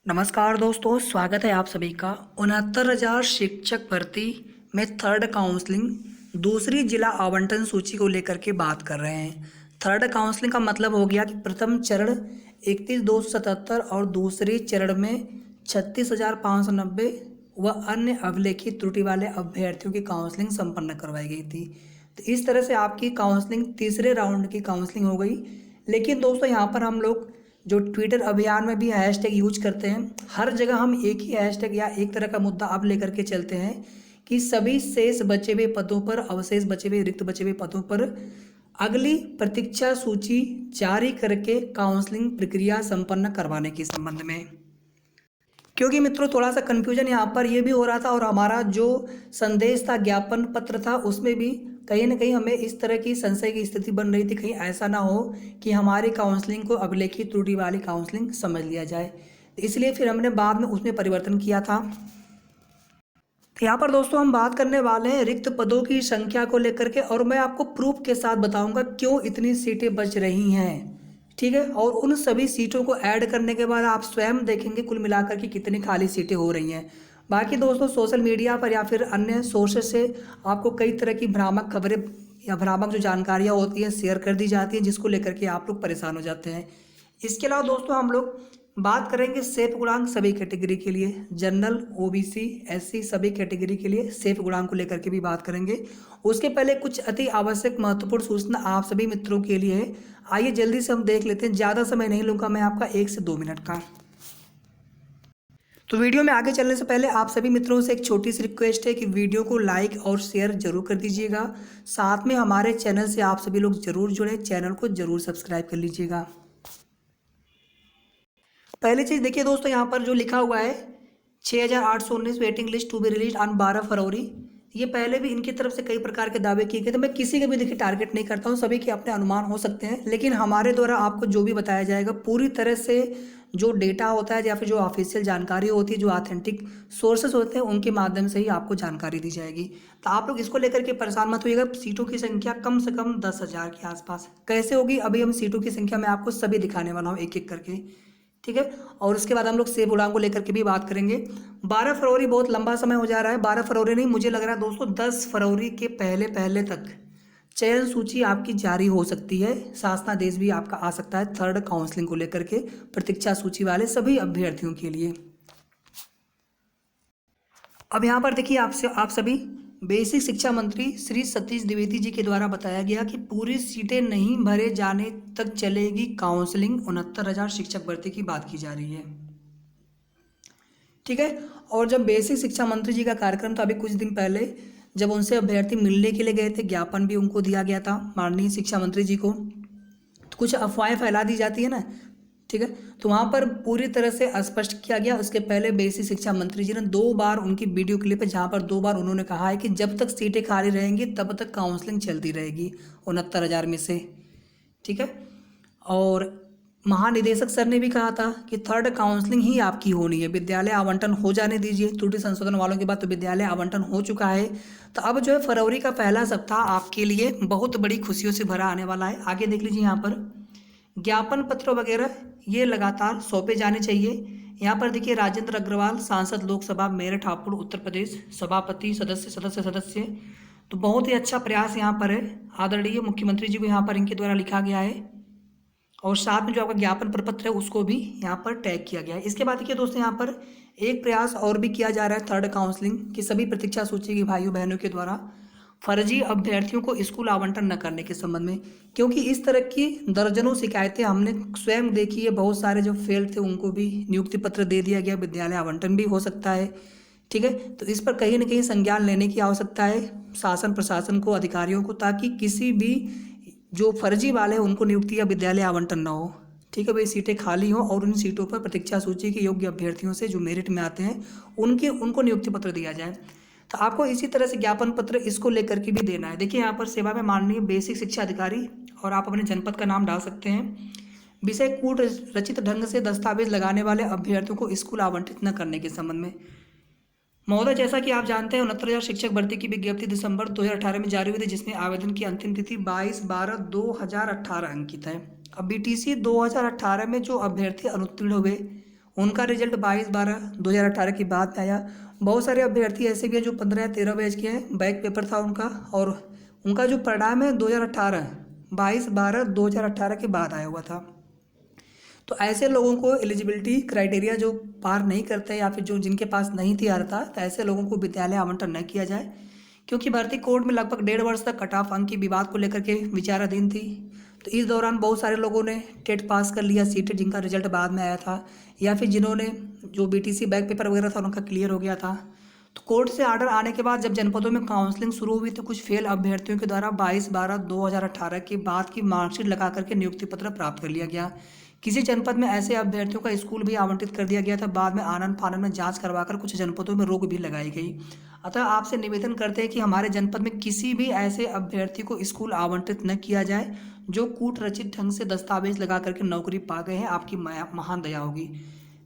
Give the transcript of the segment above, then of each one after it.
नमस्कार दोस्तों, स्वागत है आप सभी का। 69,000 शिक्षक भर्ती में थर्ड काउंसलिंग दूसरी जिला आवंटन सूची को लेकर के बात कर रहे हैं। थर्ड काउंसलिंग का मतलब हो गया कि प्रथम चरण 31,277 और दूसरे चरण में 36,590 व अन्य अभिलेखित त्रुटि वाले अभ्यर्थियों की काउंसलिंग संपन्न करवाई गई थी। तो इस तरह से आपकी काउंसलिंग तीसरे राउंड की काउंसलिंग हो गई। लेकिन दोस्तों यहाँ पर हम लोग जो ट्विटर अभियान में भी हैशटैग यूज करते हैं, हर जगह हम एक ही हैशटैग या एक तरह का मुद्दा अब लेकर के चलते हैं कि सभी शेष बचे हुए पदों पर, अवशेष बचे हुए, रिक्त बचे हुए पदों पर अगली प्रतीक्षा सूची जारी करके काउंसलिंग प्रक्रिया संपन्न करवाने के संबंध में। क्योंकि मित्रों थोड़ा सा कन्फ्यूजन यहाँ पर ये भी हो रहा था और हमारा जो संदेश था, ज्ञापन पत्र था, उसमें भी कहीं ना कहीं हमें इस तरह की संशय की स्थिति बन रही थी, कहीं ऐसा ना हो कि हमारी काउंसलिंग को अभिलेखित त्रुटि वाली काउंसलिंग समझ लिया जाए। इसलिए फिर हमने बाद में उसमें परिवर्तन किया था। तो यहाँ पर दोस्तों हम बात करने वाले हैं रिक्त पदों की संख्या को लेकर के, और मैं आपको प्रूफ के साथ बताऊंगा क्यों इतनी सीटें बच रही हैं। ठीक है, और उन सभी सीटों को ऐड करने के बाद आप स्वयं देखेंगे कुल मिलाकर के कितनी खाली सीटें हो रही हैं। बाकी दोस्तों सोशल मीडिया पर या फिर अन्य सोर्सेज से आपको कई तरह की भ्रामक खबरें या भ्रामक जो जानकारियाँ होती हैं शेयर कर दी जाती हैं, जिसको लेकर के आप लोग परेशान हो जाते हैं। इसके अलावा दोस्तों हम लोग बात करेंगे सेफ गुणांक सभी कैटेगरी के लिए, जनरल, ओबीसी, एससी सभी कैटेगरी के लिए सेफ गुणांक को लेकर के भी बात करेंगे। उसके पहले कुछ अति आवश्यक महत्वपूर्ण सूचना आप सभी मित्रों के लिए है। आइए जल्दी से हम देख लेते हैं, ज़्यादा समय नहीं लूँगा मैं आपका, 1 से 2 मिनट का। तो वीडियो में आगे चलने से पहले आप सभी मित्रों से एक छोटी सी रिक्वेस्ट है कि वीडियो को लाइक और शेयर जरूर कर दीजिएगा। साथ में हमारे चैनल से आप सभी लोग जरूर जुड़े, चैनल को जरूर सब्सक्राइब कर लीजिएगा। पहली चीज़ देखिए दोस्तों, यहाँ पर जो लिखा हुआ है 6,819 waiting list to be release on 12 February, ये पहले भी इनकी तरफ से कई प्रकार के दावे किए गए थे। मैं किसी के भी देखिए टारगेट नहीं करता हूँ, सभी के अपने अनुमान हो सकते हैं, लेकिन हमारे द्वारा आपको जो भी बताया जाएगा पूरी तरह से जो डेटा होता है या फिर जो ऑफिशियल जानकारी होती है, जो ऑथेंटिक सोर्सेज होते हैं, उनके माध्यम से ही आपको जानकारी दी जाएगी। तो आप लोग इसको लेकर के परेशान मत होइएगा। सीटों की संख्या कम से कम 10,000 के आसपास कैसे होगी, अभी हम सीटों की संख्या मैं आपको सभी दिखाने वाला हूँ एक एक करके। ठीक है, और उसके बाद हम लोग सेब उड़ान को लेकर के भी बात करेंगे। 12 फरवरी बहुत लंबा समय हो जा रहा है, 12 फरवरी नहीं, मुझे लग रहा है दोस्तों 10 फरवरी के पहले पहले तक चयन सूची आपकी जारी हो सकती है। शासनादेश भी आपका आ सकता है थर्ड काउंसलिंग को लेकर के, प्रतीक्षा सूची वाले सभी अभ्यर्थियों के लिए। अब यहाँ पर देखिए आपसे आप सभी बेसिक शिक्षा मंत्री श्री सतीश द्विवेदी जी के द्वारा बताया गया कि पूरी सीटें नहीं भरे जाने तक चलेगी काउंसलिंग। 69,000 शिक्षक भर्ती की बात की जा रही है। ठीक है, और जब बेसिक शिक्षा मंत्री जी का कार्यक्रम था अभी कुछ दिन पहले, जब उनसे अभ्यर्थी मिलने के लिए गए थे, ज्ञापन भी उनको दिया गया था माननीय शिक्षा मंत्री जी को। तो कुछ अफवाहें फैला दी जाती है ना, ठीक है, तो वहाँ पर पूरी तरह से स्पष्ट किया गया। उसके पहले बेसिक शिक्षा मंत्री जी ने 2 बार उनकी वीडियो क्लिप है, जहाँ पर 2 बार उन्होंने कहा है कि जब तक सीटें खाली रहेंगी तब तक काउंसलिंग चलती रहेगी 69,000 में से। ठीक है, और महानिदेशक सर ने भी कहा था कि थर्ड काउंसलिंग ही आपकी होनी है, विद्यालय आवंटन हो जाने दीजिए। त्रुटि संशोधन वालों के बाद तो विद्यालय आवंटन हो चुका है, तो अब जो है फरवरी का पहला सप्ताह आपके लिए बहुत बड़ी खुशियों से भरा आने वाला है। आगे देख लीजिए, यहाँ पर ज्ञापन पत्र वगैरह ये लगातार सौंपे जाने चाहिए। यहाँ पर देखिए राजेंद्र अग्रवाल, सांसद लोकसभा मेरठ हापुड़ उत्तर प्रदेश, सभापति सदस्य सदस्य सदस्य, तो बहुत ही अच्छा प्रयास यहाँ पर है। आदरणीय मुख्यमंत्री जी को यहाँ पर इनके द्वारा लिखा गया है, और साथ में जो आपका ज्ञापन प्रपत्र है उसको भी यहाँ पर टैग किया गया है। इसके बाद देखिए दोस्तों, यहाँ पर एक प्रयास और भी किया जा रहा है थर्ड काउंसलिंग की सभी प्रतीक्षा सूची के भाइयों बहनों के द्वारा फर्जी अभ्यर्थियों को स्कूल आवंटन न करने के संबंध में, क्योंकि इस तरह की दर्जनों शिकायतें हमने स्वयं देखी है। बहुत सारे जो फेल थे उनको भी नियुक्ति पत्र दे दिया गया, विद्यालय आवंटन भी हो सकता है। ठीक है, तो इस पर कहीं ना कहीं संज्ञान लेने की आवश्यकता है शासन प्रशासन को, अधिकारियों को, ताकि किसी भी जो फर्जी वाले हैं उनको नियुक्ति या विद्यालय आवंटन ना हो। ठीक है भाई, सीटें खाली हों और उन सीटों पर प्रतीक्षा सूची के योग्य अभ्यर्थियों से जो मेरिट में आते हैं उनको नियुक्ति पत्र दिया जाए। तो आपको इसी तरह से ज्ञापन पत्र इसको लेकर के भी देना है। देखिए यहाँ पर सेवा में माननीय बेसिक शिक्षा अधिकारी, और आप अपने जनपद का नाम डाल सकते हैं। विषय कूट रचित ढंग से दस्तावेज लगाने वाले अभ्यर्थियों को स्कूल आवंटित न करने के संबंध में। महोदय, जैसा कि आप जानते हैं 69,000 शिक्षक भर्ती की विज्ञप्ति दिसंबर 2018 में जारी हुई थी, जिसमें आवेदन की अंतिम तिथि 22/12/2018 अंकित है। अब बीटीसी 2018 में जो अभ्यर्थी अनुत्तीर्ण हुए उनका रिजल्ट 22/12/2018 की बाद में आया। बहुत सारे अभ्यर्थी ऐसे भी हैं जो 15 या 13 बैच के हैं, बैक पेपर था उनका, और उनका जो परिणाम है 2018 22/12/2018 के बाद आया हुआ था। तो ऐसे लोगों को एलिजिबिलिटी क्राइटेरिया जो पार नहीं करते या फिर जो जिनके पास नहीं थी अर्हता, तो ऐसे लोगों को विद्यालय आवंटन न किया जाए, क्योंकि भर्ती कोर्ट में लगभग 1.5 वर्ष तक कट ऑफ अंक की विवाद को लेकर के विचाराधीन थी। तो इस दौरान बहुत सारे लोगों ने टेट पास कर लिया, सीटेट जिनका रिजल्ट बाद में आया था, या फिर जिन्होंने जो बीटीसी बैक पेपर वगैरह था उनका क्लियर हो गया था। तो कोर्ट से आर्डर आने के बाद जब जनपदों में काउंसलिंग शुरू हुई तो कुछ फेल अभ्यर्थियों के द्वारा 22/12/2018 के बाद की मार्कशीट लगा करके नियुक्ति पत्र प्राप्त कर लिया गया। किसी जनपद में ऐसे अभ्यर्थियों का स्कूल भी आवंटित कर दिया गया था। बाद में आनन फानन में जांच करवाकर कुछ जनपदों में रोक भी लगाई गई। अतः आपसे निवेदन करते हैं कि हमारे जनपद में किसी भी ऐसे अभ्यर्थी को स्कूल आवंटित न किया जाए जो कूट रचित ढंग से दस्तावेज लगा करके नौकरी पा गए हैं। आपकी महान दया होगी।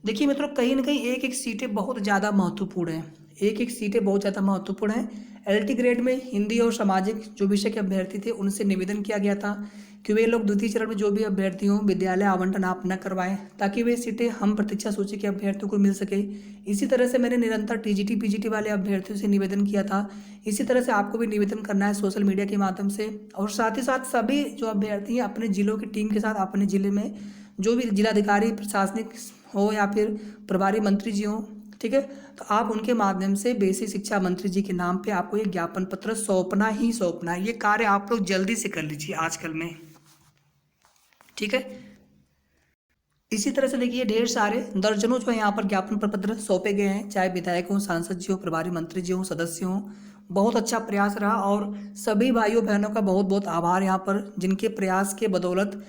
देखिए मित्रों, कहीं ना कहीं एक एक सीटें बहुत ज़्यादा महत्वपूर्ण हैं, एक एक सीटें बहुत ज़्यादा महत्वपूर्ण हैं। एलटी ग्रेड में हिंदी और सामाजिक जो विषय के अभ्यर्थी थे उनसे निवेदन किया गया था कि वे लोग द्वितीय चरण में जो भी अभ्यर्थी हों विद्यालय आवंटन आप न करवाएं, ताकि वे सीटें हम प्रतीक्षा सूची के अभ्यर्थियों को मिल सके। इसी तरह से मैंने निरंतर टीजीटी पीजीटी वाले अभ्यर्थियों से निवेदन किया था। इसी तरह से आपको भी निवेदन करना है सोशल मीडिया के माध्यम से, और साथ ही साथ सभी जो अभ्यर्थी हैं अपने जिलों की टीम के साथ अपने जिले में जो भी जिलाधिकारी प्रशासनिक हो या फिर प्रभारी मंत्री जी हों, ठीक है, तो आप उनके माध्यम से बेसिक शिक्षा मंत्री जी के नाम पे आपको ये ज्ञापन पत्र सौंपना ही सौंपना है। ये कार्य आप लोग जल्दी से कर लीजिए आजकल में, ठीक है। इसी तरह से देखिए ढेर सारे दर्जनों जो है यहाँ पर ज्ञापन पत्र सौंपे गए हैं, चाहे विधायक हों, सांसद जी हो, प्रभारी मंत्री जी हों, सदस्य हों। बहुत अच्छा प्रयास रहा और सभी भाइयों बहनों का बहुत बहुत आभार यहाँ पर, जिनके प्रयास के बदौलत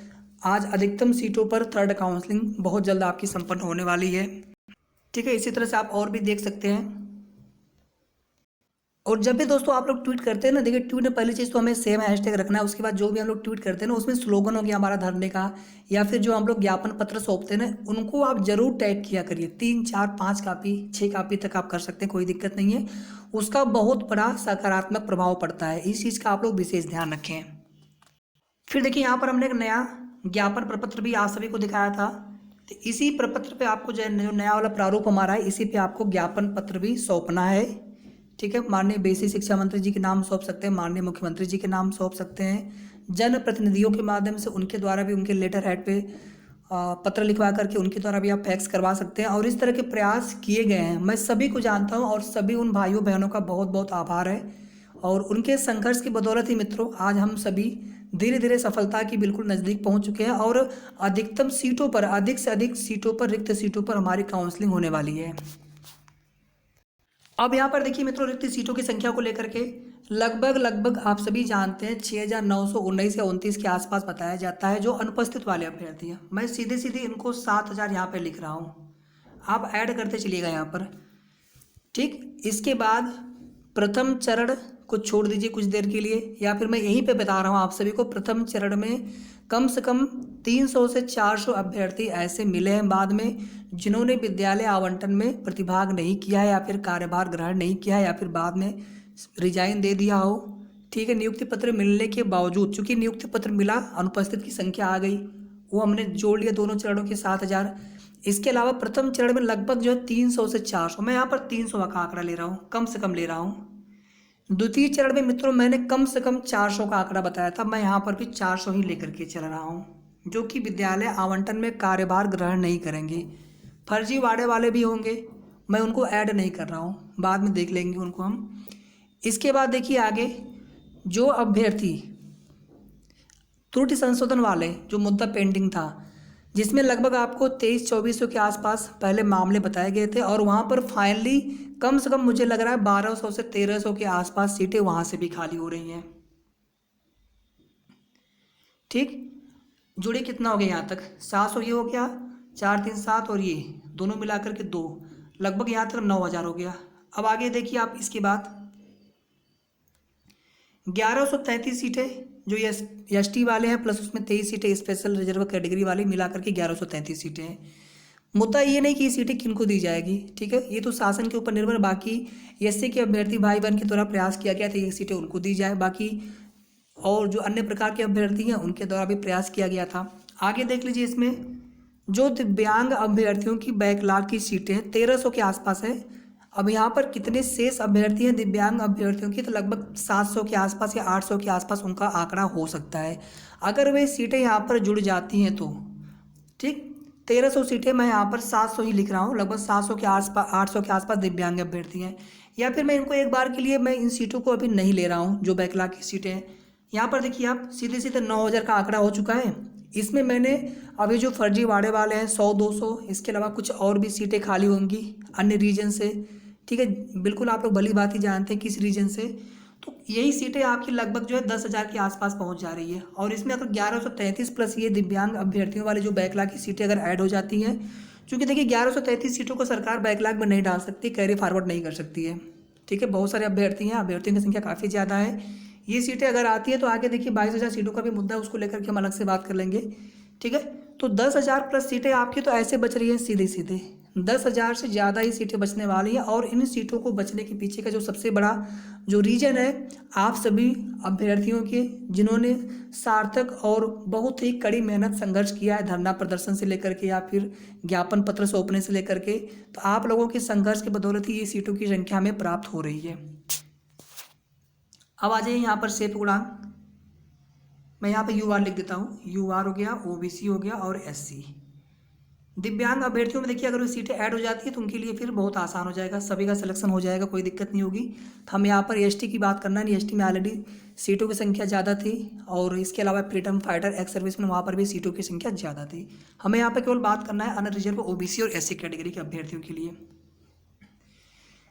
आज अधिकतम सीटों पर थर्ड काउंसलिंग बहुत जल्द आपकी संपन्न होने वाली है, ठीक है। इसी तरह से आप और भी देख सकते हैं। और जब भी दोस्तों आप लोग ट्वीट करते हैं ना, देखिए ट्वीट में पहली चीज़ तो हमें सेम हैशटैग रखना है। उसके बाद जो भी हम लोग ट्वीट करते हैं ना उसमें स्लोगन हो गया हमारा धरने का, या फिर जो हम लोग ज्ञापन पत्र सौंपते हैं ना उनको आप जरूर टैग किया करिए। 3 4 5 कापी 6 कापी तक आप कर सकते हैं, कोई दिक्कत नहीं है। उसका बहुत बड़ा सकारात्मक प्रभाव पड़ता है, इस चीज़ का आप लोग विशेष ध्यान रखें। फिर देखिए यहाँ पर हमने एक नया ज्ञापन प्रपत्र भी आप सभी को दिखाया था। तो इसी प्रपत्र पे आपको जो नया वाला प्रारूप हमारा है, इसी पे आपको ज्ञापन पत्र भी सौंपना है, ठीक है। माननीय बेसिक शिक्षा मंत्री जी के नाम सौंप सकते हैं, माननीय मुख्यमंत्री जी के नाम सौंप सकते हैं, जनप्रतिनिधियों के माध्यम से उनके द्वारा भी उनके लेटर हेड पे पत्र लिखवा करके उनके द्वारा भी आप फैक्स करवा सकते हैं। और इस तरह के प्रयास किए गए हैं, मैं सभी को जानता हूँ और सभी उन भाइयों बहनों का बहुत बहुत आभार है। और उनके संघर्ष की बदौलत ही मित्रों आज हम सभी धीरे धीरे सफलता की बिल्कुल नज़दीक पहुंच चुके हैं और अधिकतम सीटों पर, अधिक से अधिक सीटों पर, रिक्त सीटों पर हमारी काउंसलिंग होने वाली है। अब यहाँ पर देखिए मित्रों, रिक्त सीटों की संख्या को लेकर के लगभग आप सभी जानते हैं 6,919 या 29 के आसपास बताया जाता है जो अनुपस्थित वाले अभ्यर्थी हैं। मैं सीधे सीधे इनको 7,000 यहाँ पर लिख रहा हूँ, आप ऐड करते चलिएगा यहाँ पर, ठीक। इसके बाद प्रथम चरण को छोड़ दीजिए कुछ देर के लिए, या फिर मैं यहीं पे बता रहा हूँ आप सभी को, प्रथम चरण में कम से कम 300 से 400 अभ्यर्थी ऐसे मिले हैं बाद में जिन्होंने विद्यालय आवंटन में प्रतिभाग नहीं किया है या फिर कार्यभार ग्रहण नहीं किया है या फिर बाद में रिजाइन दे दिया हो, ठीक है। नियुक्ति पत्र मिलने के बावजूद, चूँकि नियुक्ति पत्र मिला, अनुपस्थित की संख्या आ गई, वो हमने जोड़ लिया दोनों चरणों के 7,000। इसके अलावा प्रथम चरण में लगभग जो है 300 से 400, मैं यहाँ पर 300 का आंकड़ा ले रहा हूँ, कम से कम ले रहा हूँ। द्वितीय चरण में मित्रों मैंने कम से कम 400 का आंकड़ा बताया था, मैं यहाँ पर भी 400 ही लेकर के चल रहा हूँ, जो कि विद्यालय आवंटन में कार्यभार ग्रहण नहीं करेंगे। फर्जीवाड़े वाले भी होंगे, मैं उनको ऐड नहीं कर रहा हूँ, बाद में देख लेंगे उनको हम। इसके बाद देखिए आगे जो अभ्यर्थी त्रुटि संशोधन वाले जो मुद्दा पेंडिंग था, जिसमें लगभग आपको 2300-2400 के आसपास पहले मामले बताए गए थे और वहाँ पर फाइनली कम से कम मुझे लग रहा है 1200 से 1300 के आसपास सीटें वहाँ से भी खाली हो रही हैं, ठीक। जुड़े कितना हो गया यहाँ तक, 700 ये हो गया, 4 3 7 और ये दोनों मिलाकर के 2, लगभग यहाँ तक 9,000 हो गया। अब आगे देखिए आप, इसके बाद 1133 सीटें जो एसटी वाले हैं प्लस उसमें 23 सीटें स्पेशल रिजर्व कैटेगरी वाली, मिलाकर के 1133 सीटें हैं। मुद्दा ये नहीं कि ये सीटें किनको दी जाएगी, ठीक है, ये तो शासन के ऊपर निर्भर। बाकी एससी के अभ्यर्थी भाई बहन के द्वारा प्रयास किया गया था ये सीटें उनको दी जाए, बाकी और जो अन्य प्रकार के अभ्यर्थी हैं उनके द्वारा भी प्रयास किया गया था। आगे देख लीजिए इसमें जो दिव्यांग अभ्यर्थियों की बैकलॉग की सीटें 1300 के आसपास है। अब यहाँ पर कितने शेष अभ्यर्थी हैं दिव्यांग अभ्यर्थियों की, तो लगभग 700 के आसपास या 800 के आसपास उनका आंकड़ा हो सकता है। अगर वे सीटें यहाँ पर जुड़ जाती हैं तो ठीक 1300 सीटें, मैं यहाँ पर 700 ही लिख रहा हूँ, लगभग 700 के आसपास 800 के आसपास दिव्यांग अभ्यर्थी हैं। या फिर मैं इनको एक बार के लिए मैं इन सीटों को अभी नहीं ले रहा हूँ जो बैकलॉग की सीटें हैं। यहाँ पर देखिए आप सीधे सीधे 9000 का आंकड़ा हो चुका है। इसमें मैंने अभी जो फर्जीवाड़े वाले हैं 100-200, इसके अलावा कुछ और भी सीटें खाली होंगी अन्य रीजन से, ठीक है। बिल्कुल आप लोग भली बात ही जानते हैं किस रीजन से। तो यही सीटें आपकी लगभग जो है 10,000 के आसपास पहुंच जा रही है। और इसमें अगर 1133 प्लस ये दिव्यांग अभ्यर्थियों वाले जो बैकलॉग की सीटें अगर ऐड हो जाती हैं, क्योंकि देखिए 1133 सीटों को सरकार बैकलॉग में नहीं डाल सकती, कैरी फॉरवर्ड नहीं कर सकती है, ठीक है। बहुत सारे अभ्यर्थी हैं, अभ्यर्थियों की संख्या काफ़ी ज़्यादा है। ये सीटें अगर आती है तो आगे देखिए 22,000 सीटों का भी मुद्दा है, उसको लेकर के हम अलग से बात कर लेंगे, ठीक है। तो 10,000 प्लस सीटें आपकी तो ऐसे बच रही हैं सीधे सीधे, 10,000 से ज़्यादा ही सीटें बचने वाली हैं। और इन सीटों को बचने के पीछे का जो सबसे बड़ा जो रीज़न है, आप सभी अभ्यर्थियों के जिन्होंने सार्थक और बहुत ही कड़ी मेहनत संघर्ष किया है, धरना प्रदर्शन से लेकर के या फिर ज्ञापन पत्र सौंपने से लेकर के, तो आप लोगों के संघर्ष की बदौलत ही ये सीटों की संख्या हमें प्राप्त हो रही है। अब आ जाइए यहाँ पर सेफ गुणांक, मैं यहाँ पे UR लिख देता हूँ। UR हो गया, OBC हो गया और SC। दिव्यांग अभ्यर्थियों में देखिए अगर वो सीटें ऐड हो जाती है तो उनके लिए फिर बहुत आसान हो जाएगा, सभी का सिलेक्शन हो जाएगा, कोई दिक्कत नहीं होगी। तो हम यहाँ पर ST की बात करना नहीं, ST में ऑलरेडी सीटों की संख्या ज़्यादा थी। और इसके अलावा फ्रीडम फाइटर, एक्स सर्विस में, वहाँ पर भी सीटों की संख्या ज़्यादा थी। हमें यहाँ पर केवल बात करना है अनरिजर्व, OBC और SC कैटेगरी के अभ्यर्थियों के लिए।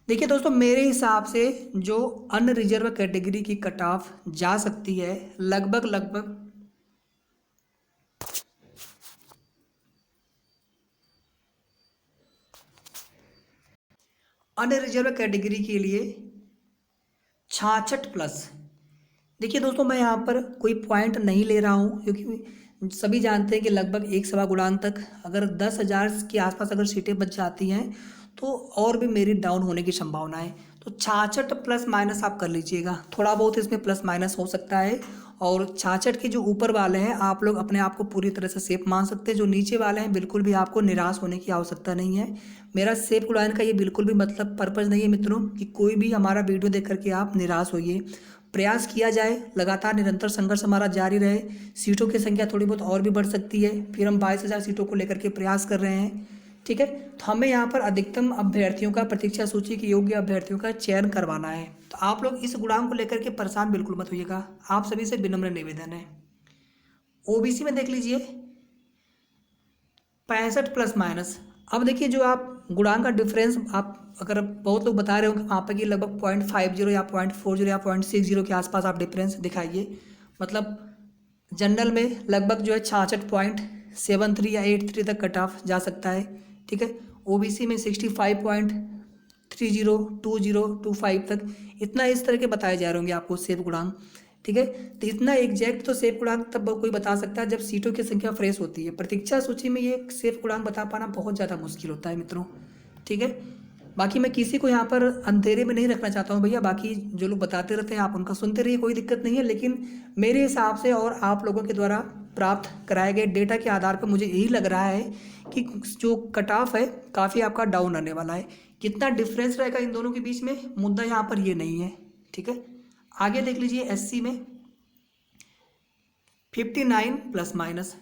देखिए दोस्तों, मेरे हिसाब से जो अनरिजर्व कैटेगरी की कट ऑफ जा सकती है लगभग अनरिजर्व कैटेगरी के लिए 66 प्लस। देखिए दोस्तों, मैं यहाँ पर कोई पॉइंट नहीं ले रहा हूँ क्योंकि सभी जानते हैं कि लगभग एक सवा गुणांक तक अगर 10,000 के आसपास अगर सीटें बच जाती हैं तो और भी मेरी डाउन होने की संभावना है। तो 66 प्लस माइनस आप कर लीजिएगा, थोड़ा बहुत इसमें प्लस माइनस हो सकता है। और 66 के जो ऊपर वाले हैं आप लोग अपने आप को पूरी तरह से सेफ मान सकते हैं, जो नीचे वाले हैं बिल्कुल भी आपको निराश होने की आवश्यकता नहीं है। मेरा सेफ गुणांक का ये बिल्कुल भी मतलब पर्पज़ नहीं है मित्रों कि कोई भी हमारा वीडियो देख करके आप निराश होइए। प्रयास किया जाए, लगातार निरंतर संघर्ष हमारा जारी रहे। सीटों की संख्या थोड़ी बहुत और भी बढ़ सकती है, फिर हम 22,000 सीटों को लेकर के प्रयास कर रहे हैं, ठीक है। तो हमें यहाँ पर अधिकतम अभ्यर्थियों का, प्रतीक्षा सूची के योग्य अभ्यर्थियों का चयन करवाना है। तो आप लोग इस गुणांक को लेकर के परेशान बिल्कुल मत होइएगा, आप सभी से विनम्र निवेदन है। OBC में देख लीजिए 65 प्लस माइनस। अब देखिए जो आप गुणांक का डिफरेंस, आप अगर बहुत लोग बता रहे हो कि वहाँ पर कि लगभग 0.50 या 0.40 या 0.60 के आसपास आप डिफरेंस दिखाइए, मतलब जनरल में लगभग जो है 66.73 या 83 तक कट ऑफ जा सकता है, ठीक है। OBC में 65.30, 20, 25 तक, इतना इस तरह के बताए जा रहे होंगे आपको सेफ गुणांक, ठीक है। तो इतना एग्जैक्ट तो सेफ गुणांक तब कोई बता सकता है जब सीटों की संख्या फ्रेश होती है। प्रतीक्षा सूची में ये सेफ गुणांक बता पाना बहुत ज़्यादा मुश्किल होता है मित्रों, ठीक है। बाकी मैं किसी को यहाँ पर अंधेरे में नहीं रखना चाहता हूँ भैया, बाकी जो लोग बताते रहते हैं आप उनका सुनते रहिए, कोई दिक्कत नहीं है। लेकिन मेरे हिसाब से और आप लोगों के द्वारा प्राप्त कराए गए डेटा के आधार पर मुझे यही लग रहा है कि जो कट ऑफ है काफ़ी आपका डाउन आने वाला है। कितना डिफरेंस रहेगा इन दोनों के बीच में, मुद्दा यहाँ पर ये नहीं है, ठीक है। आगे देख लीजिए SC में 59 प्लस माइनस,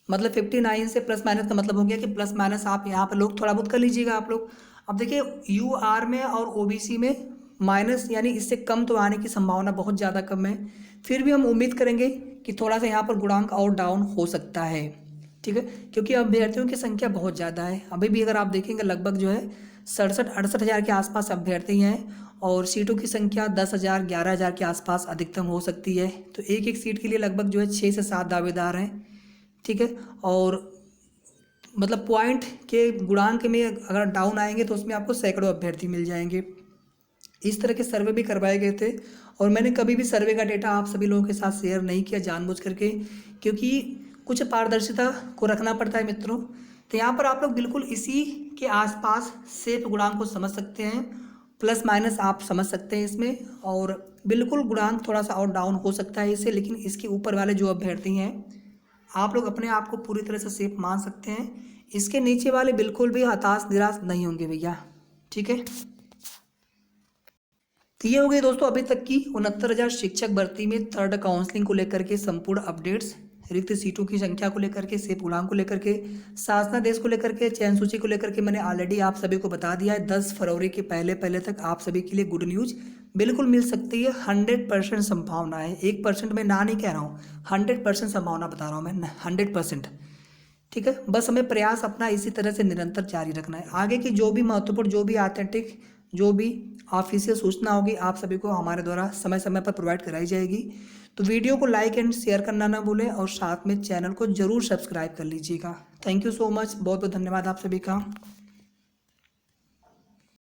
मतलब 59 से प्लस माइनस का मतलब हो गया कि प्लस माइनस आप यहाँ पर लोग थोड़ा बहुत कर लीजिएगा आप लोग। अब देखिए UR में और OBC में माइनस यानी इससे कम तो आने की संभावना बहुत ज़्यादा कम है, फिर भी हम उम्मीद करेंगे कि थोड़ा सा यहाँ पर गुणांक और डाउन हो सकता है, ठीक है। क्योंकि अभ्यर्थियों की संख्या बहुत ज़्यादा है, अभी भी अगर आप देखेंगे लगभग जो है 67-68 हज़ार के आसपास अभ्यर्थी हैं और सीटों की संख्या 10,000, 11,000 के आसपास अधिकतम हो सकती है। तो एक एक सीट के लिए लगभग जो है 6 से 7 दावेदार हैं, ठीक है। और मतलब पॉइंट के गुणांक में अगर डाउन आएंगे तो उसमें आपको सैकड़ों अभ्यर्थी मिल जाएंगे। इस तरह के सर्वे भी करवाए गए थे और मैंने कभी भी सर्वे का डेटा आप सभी लोगों के साथ शेयर नहीं किया जानबूझ करके, क्योंकि कुछ पारदर्शिता को रखना पड़ता है मित्रों। तो यहाँ पर आप लोग बिल्कुल इसी के आसपास सेफ गुणांक को समझ सकते हैं, प्लस माइनस आप समझ सकते हैं इसमें, और बिल्कुल गुणांक थोड़ा सा और डाउन हो सकता है इससे, लेकिन इसके ऊपर वाले जो अभ्यर्थी हैं आप लोग अपने आप को पूरी तरह से सेफ मान सकते हैं। इसके नीचे वाले बिल्कुल भी हताश निराश नहीं होंगे भैया, ठीक है। तो ये हो गई दोस्तों अभी तक की 69,000 शिक्षक भर्ती में थर्ड काउंसलिंग को लेकर के संपूर्ण अपडेट्स, रिक्त सीटों की संख्या को लेकर के, सेब उड़ान को लेकर के, शासनादेश को लेकर के, चयन सूची को लेकर के मैंने ऑलरेडी आप सभी को बता दिया है। 10 फरवरी के पहले पहले तक आप सभी के लिए गुड न्यूज़ बिल्कुल मिल सकती है। 100% संभावना है, 1% मैं ना नहीं कह रहा हूँ, 100% संभावना बता रहा हूँ मैं, 100%, ठीक है। बस हमें प्रयास अपना इसी तरह से निरंतर जारी रखना है। आगे की जो भी महत्वपूर्ण, जो भी ऑथेंटिक, जो भी ऑफिशियल सूचना होगी आप सभी को हमारे द्वारा समय समय पर प्रोवाइड कराई जाएगी। तो वीडियो को लाइक एंड शेयर करना ना भूलें और साथ में चैनल को जरूर सब्सक्राइब कर लीजिएगा। थैंक यू सो मच, बहुत बहुत धन्यवाद आप सभी का।